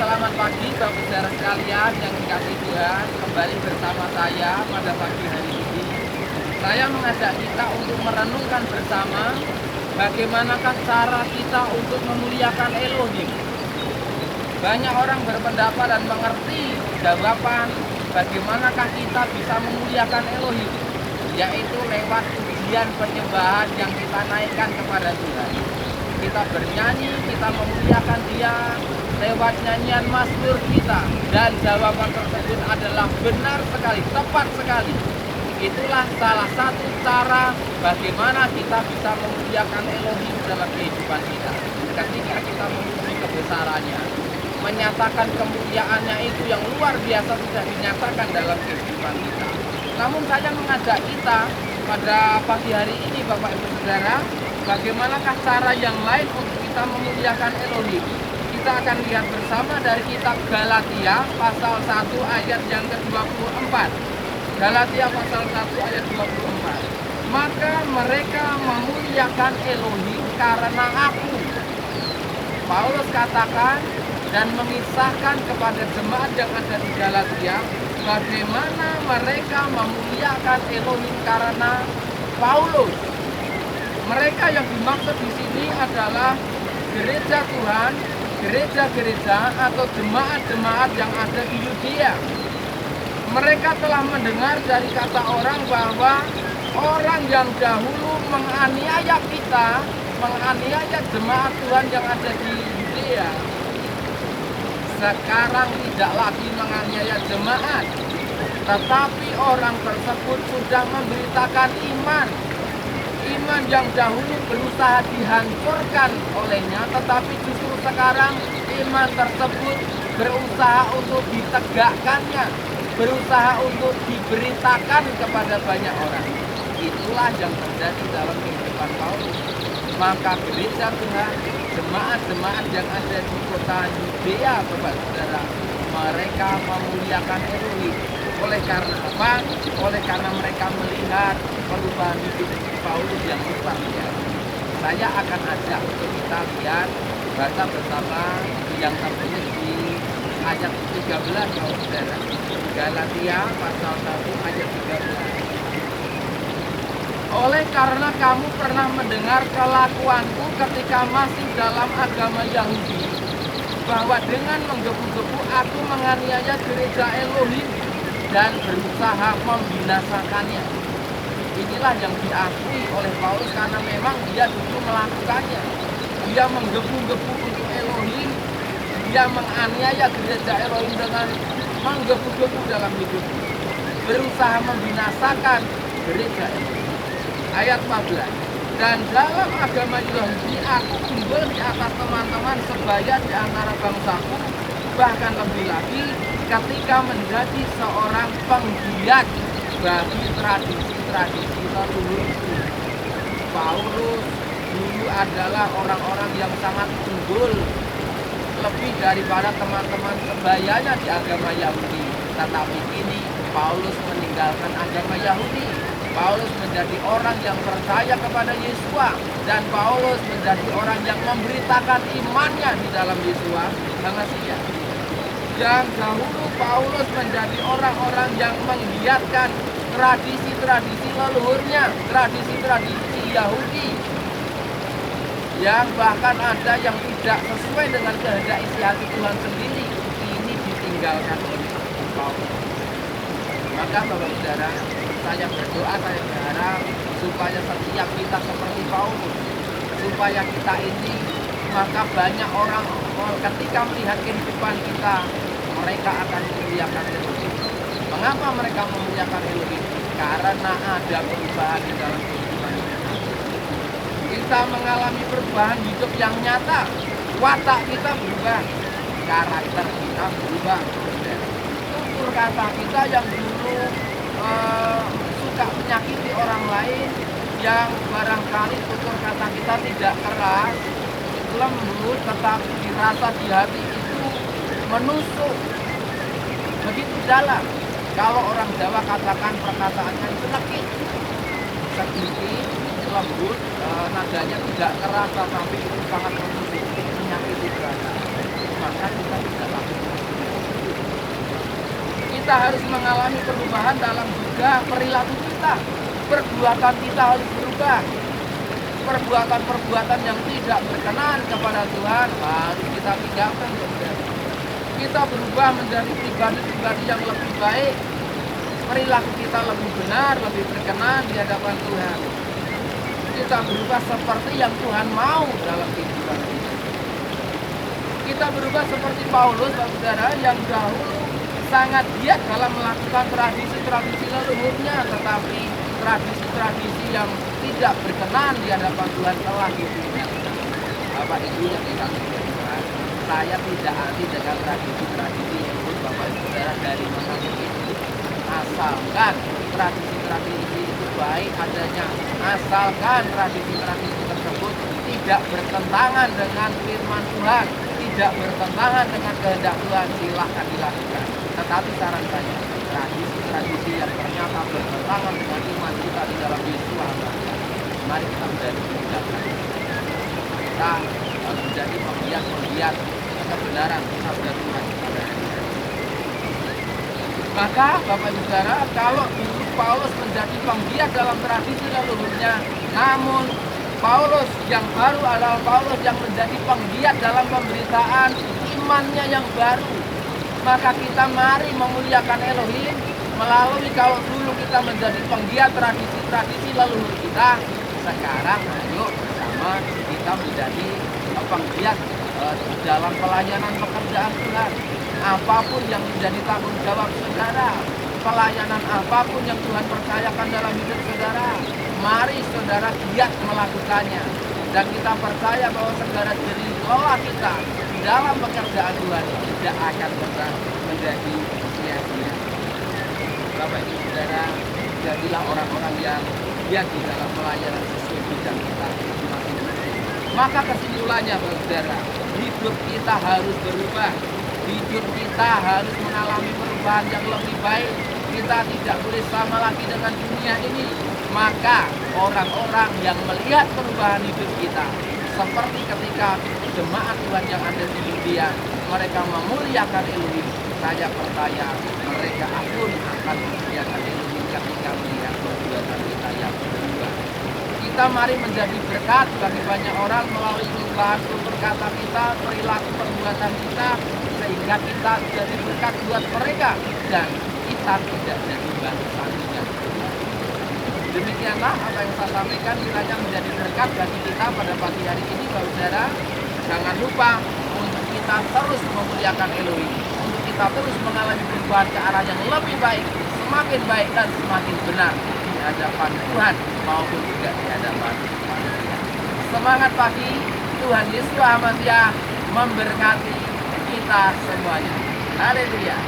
Selamat pagi Bapak Saudara sekalian yang dikasihi Tuhan. Kembali bersama saya pada pagi hari ini. Saya mengajak kita untuk merenungkan bersama bagaimanakah cara kita untuk memuliakan Elohim. Banyak orang berpendapat dan mengerti jawaban bagaimanakah kita bisa memuliakan Elohim, yaitu lewat pujian penyembahan yang kita naikkan kepada Tuhan. Kita bernyanyi, kita memuliakan Dia lewat nyanyian mazmur kita, dan jawaban tersebut adalah benar sekali, tepat sekali. Itulah salah satu cara bagaimana kita bisa memuliakan Elohim dalam kehidupan kita. Ketika kita memuji kebesarannya, menyatakan kemuliaannya itu yang luar biasa sudah dinyatakan dalam kehidupan kita. Namun saya mengajak kita pada pagi hari ini Bapak Ibu Saudara, bagaimanakah cara yang lain untuk kita memuliakan Elohim. Kita akan lihat bersama dari kitab Galatia pasal 1 ayat yang ke-24. Galatia pasal 1 ayat 24. Maka mereka memuliakan Elohim karena aku. Paulus katakan dan mengisahkan kepada jemaat yang ada di Galatia bagaimana mereka memuliakan Elohim karena Paulus. Mereka yang dimaksud di sini adalah gereja Tuhan, gereja-gereja atau jemaat-jemaat yang ada di Yudea. Mereka telah mendengar dari kata orang bahwa orang yang dahulu menganiaya kita, menganiaya jemaat Tuhan yang ada di Yudea, sekarang tidak lagi menganiaya jemaat, tetapi orang tersebut sudah memberitakan iman yang dahulu berusaha dihancurkan olehnya, tetapi justru sekarang iman tersebut berusaha untuk ditegakkannya, berusaha untuk diberitakan kepada banyak orang. Itulah yang terjadi dalam kehidupan Paulus. Maka gereja Tuhan, jemaat-jemaat yang ada di kota Yudea, Bapak Saudara, mereka memuliakan Elohim. Oleh karena apa? Oleh karena mereka melihat perubahan hidup Paulus yang luar biasa. Saya akan ajak untuk kita lihat, baca bersama yang tertulis di ayat 13, Bapak Saudara. Galatia pasal 1 ayat 13. Oleh karena kamu pernah mendengar kelakuanku ketika masih dalam agama Yahudi, bahwa dengan menggebu-gebu aku menganiaya gereja Elohim dan berusaha membinasakannya. Inilah yang diakui oleh Paulus karena memang dia dulu melakukannya. Dia menggebu-gebu untuk Elohim, dia menganiaya gereja Elohim dengan menggebu-gebu dalam hidup, berusaha membinasakan gereja Elohim. Ayat 14. Dan dalam agama Yahudi aku unggul di atas teman-teman sebaya di antara bangsaku, bahkan lebih lagi ketika menjadi seorang penggiat bagi tradisi-tradisi leluhurku. Paulus dulu adalah orang-orang yang sangat unggul, lebih daripada teman-teman sebayanya di agama Yahudi. Tetapi kini Paulus meninggalkan agama Yahudi. Paulus menjadi orang yang percaya kepada Yesua, dan Paulus menjadi orang yang memberitakan imannya di dalam Yesua Mesias. Yang dahulu Paulus menjadi orang-orang yang menggiatkan tradisi-tradisi leluhurnya, tradisi-tradisi Yahudi, yang bahkan ada yang tidak sesuai dengan kehendak isi hati Tuhan sendiri. Ini ditinggalkan oleh Paulus. Maka Bapak Saudara, saya berdoa, saya berharap supaya setiap kita seperti Paulus, supaya kita ini, maka banyak orang ketika melihat kehidupan kita, mereka akan memuliakan Elohim. Mengapa mereka memuliakan Elohim? Karena ada perubahan di dalam kehidupan kita. Kita mengalami perubahan hidup yang nyata. Watak kita berubah, karakter kita berubah. Tutur kata kita yang dulu suka menyakiti orang lain, yang barangkali tutur kata kita tidak keras, lembut, tetapi dirasa di hati itu menusuk begitu dalam. Kalau orang Jawa katakan perkataannya itu lekit, sedikit, lembut, nadanya tidak keras, tetapi itu sangat menusuk, menyakiti perasaan. Maka kita tidak lakukan kita harus mengalami perubahan dalam juga perilaku kita. Perbuatan kita harus berubah. Perbuatan-perbuatan yang tidak berkenan kepada Tuhan harus kita tinggalkan. Kita berubah menjadi pribadi-pribadi yang lebih baik. Perilaku kita lebih benar, lebih berkenan di hadapan Tuhan. Kita berubah seperti yang Tuhan mau dalam kehidupan kita. Kita berubah seperti Paulus, saudara, yang dahulu sangat giat dalam melakukan tradisi-tradisi leluhurnya, tetapi tradisi-tradisi yang tidak berkenan di hadapan Tuhan telah ditinggalkan. Bapak Ibu yang dikasihi Tuhan, saya tidak anti dengan tradisi-tradisi leluhur Bapak Ibu saudara dari masa ke kini. Asalkan tradisi-tradisi itu baik adanya, asalkan tradisi-tradisi tersebut tidak bertentangan dengan firman Tuhan, tidak bertentangan dengan kehendak Tuhan, silahkan dilakukan. Tetapi saran saya, tradisi-tradisi yang ternyata bertentangan dengan iman kita di dalam Yesus, mari kita menjadi meninggalkan. Kita menjadi penggiat-penggiat kebenaran sabda Tuhan pada hari ini. Maka Bapak Ibu Saudara, kalau dulu Paulus menjadi penggiat dalam tradisi leluhurnya, namun Paulus yang baru adalah Paulus yang menjadi penggiat dalam pemberitaan imannya yang baru. Maka kita mari memuliakan Elohim melalui, kalau dulu kita menjadi penggiat tradisi-tradisi leluhur kita, sekarang ayo bersama kita menjadi penggiat dalam pelayanan pekerjaan Tuhan. Apapun yang menjadi tanggung jawab saudara, pelayanan apapun yang Tuhan percayakan dalam hidup saudara, mari saudara giat melakukannya. Dan kita percaya bahwa saudara jerih lelah kita di dalam pekerjaan Tuhan tidak akan pernah menjadi sia-sia. Bapak Ibu saudara, jadilah orang-orang yang giat di dalam pelayanan sesuai bidang kita masing-masing. Maka kesimpulannya saudara, hidup kita harus berubah. Hidup kita harus mengalami perubahan yang lebih baik. Kita tidak boleh sama lagi dengan dunia ini. Maka orang-orang yang melihat perubahan hidup kita, seperti ketika jemaat Tuhan yang ada di dunia, mereka memuliakan Elohim, saya percaya mereka pun akan memuliakan Elohim ketika melihat perbuatan kita yang berubah. Kita mari menjadi berkat bagi banyak orang melalui perubahan tutur kata kita, perilaku perbuatan kita, sehingga kita jadi berkat buat mereka dan kita tidak jadi batu sandungan. Demikianlah apa yang saya sampaikan, kiranya menjadi berkat bagi kita pada pagi hari ini, saudara. Jangan lupa untuk kita terus memuliakan Elohim, untuk kita terus mengalami perubahan ke arah yang lebih baik, semakin baik dan semakin benar di hadapan Tuhan maupun juga di hadapan manusia. Semangat pagi, Tuhan Yesus Hamasiah memberkati kita semuanya. Haleluya.